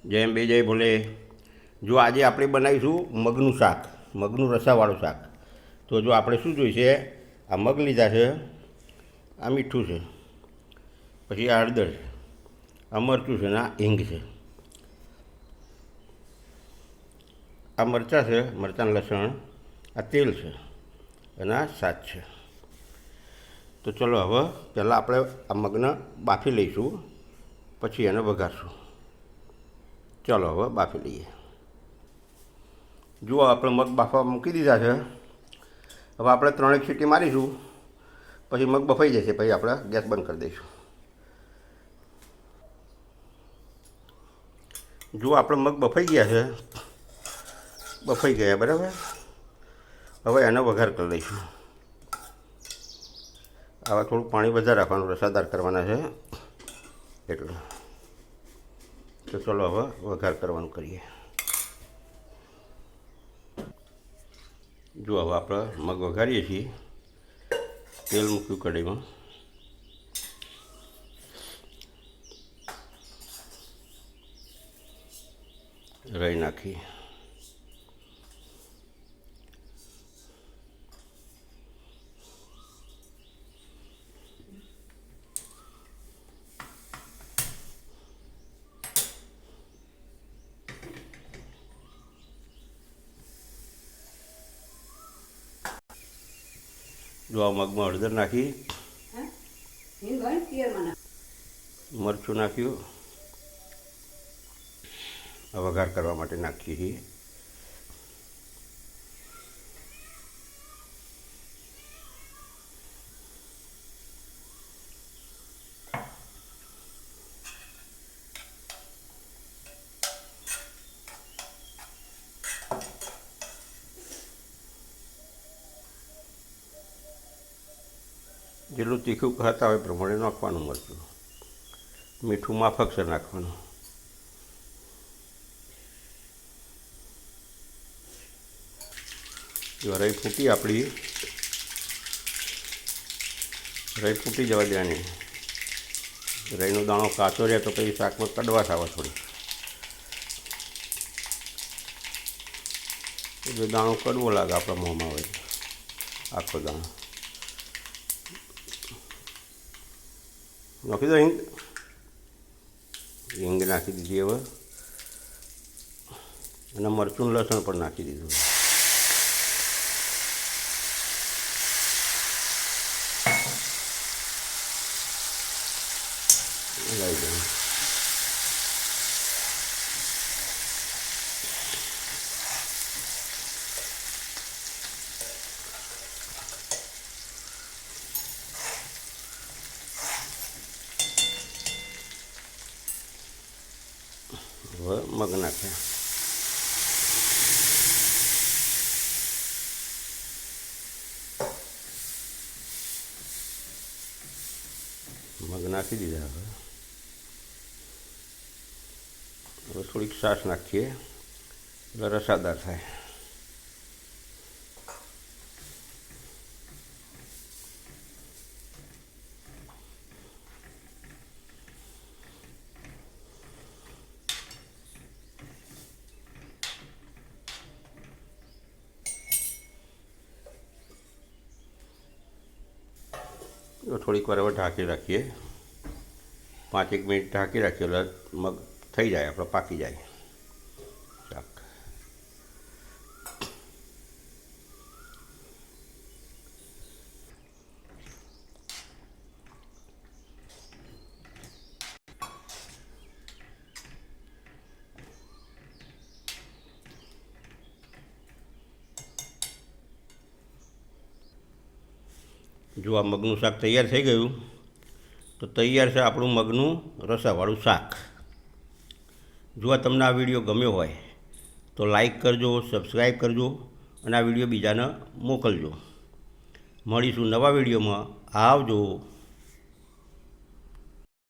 જય અંબે જય ભોલે. જો આજે આપણે બનાવીશું મગનું શાક, મગનું રસાવાળું શાક. તો જો આપણે શું જોઈશે, આ મગ લીધા છે, આ મીઠું છે, પછી આ હળદર છે, આ મરચું છે ને આ હિંગ છે, આ મરચાં છે, મરચાં લસણ, આ તેલ છે અને આ સાત છે. તો ચલો હવે પહેલાં આપણે આ મગને બાફી લઈશું, પછી એને વઘારશું. ચાલો હવે બાફી લઈએ. જુઓ આપણે મગ બાફવા મૂકી દીધા છે. હવે આપણે 3 સીટી મારીશું, પછી મગ બફાઈ જશે, પછી આપણે ગેસ બંધ કરી દઈશું. જુઓ આપણે મગ બફાઈ ગયા છે, બફાઈ ગયા બરાબર. હવે એનો વઘાર કરી લઈશું. આવા થોડું પાણી વધારે રાખવાનું, રસાદાર કરવાના છે એટલે. તો ચલો હવે વઘાર કરવાનું કરીએ. જો હવે આપણે મગ વઘારીએ છીએ. તેલ મૂક્યું કઢાઈમાં, રાઈ નાખી, જો આ મગમાં હળદર નાખી, મરચું નાખ્યું, આ વઘાર કરવા માટે નાખીએ છીએ. જેટલું તીખું ખાતા હોય પ્રમાણે નાખવાનું મરચું, મીઠું માફક છે નાખવાનું. જો રાઈ ફૂટી, આપણી રાઈ ફૂટી જવા દેવાની. રાઈનો દાણો કાચો રહે તો પછી શાકમાં કડવાશ આવે થોડી. જો દાણો કડવો લાગે આપણા મોંમાં હોય, આખો દાણો નાખી દો. હિંગ નાખી દીધી હવે, અને મરચું લસણ પણ નાખી દીધું. લઈ દઉં. હવે મગ નાખ્યા. મગ નાખી દીધા. હવે થોડીક છાશ નાખીએ એટલે રસાદાર થાય. થોડીક વાર હવે ઢાંકી રાખીએ. 5-1 મિનિટ ઢાંકી રાખીએ એટલે મગ થઈ જાય, આપણે પાકી જાય શાક. જો આ મગનું શાક તૈયાર થઈ ગયું, તો તૈયાર છે આપણું મગનું રસાવાળું શાક. જો આ તમને આ વિડીયો ગમ્યો હોય તો લાઈક કરજો, સબસ્ક્રાઈબ કરજો અને આ વિડીયો બીજાને મોકલજો. મળીશું નવા વિડીયોમાં. આવજો.